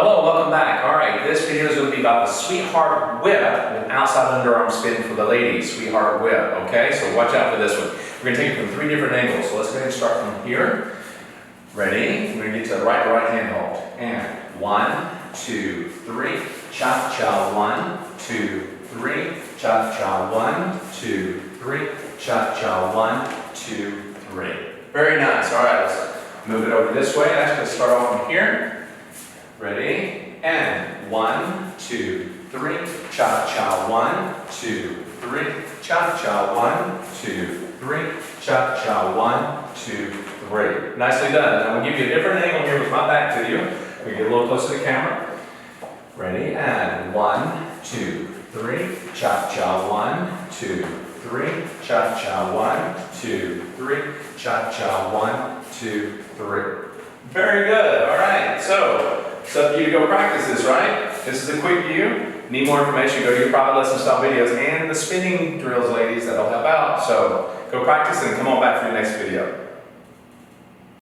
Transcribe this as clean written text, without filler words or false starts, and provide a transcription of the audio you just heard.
Hello, welcome back. All right, this video is going to be about the sweetheart whip with outside underarm spin for the ladies. Sweetheart whip, okay? So watch out for this one. We're going to take it from 3 different angles. So let's go ahead and start from here. Ready? We're going to get to the right hand hold. And 1, 2, 3. Cha-cha. 1, 2, 3. Cha-cha. 1, 2, 3. Cha-cha. 1, 2, 3. Very nice. All right, let's move it over this way. Actually, let's start off from here. Ready? And 1, 2, 3. Cha-cha. 1, 2, 3. Cha-cha. 1, 2, 3. Cha-cha. 1, 2, 3. Nicely done. Now we'll give you a different angle here with my back to you. We get a little closer to the camera. Ready? And 1, 2, 3. Cha-cha. 1, 2, 3. Cha-cha. 1, 2, 3. Cha-cha. 1, 2, 3. Very good. All right. So it's up to you to go practice this, right? This is a quick view. Need more information, go to your private lesson style videos and the spinning drills, ladies, that'll help out. So go practice and come on back for the next video.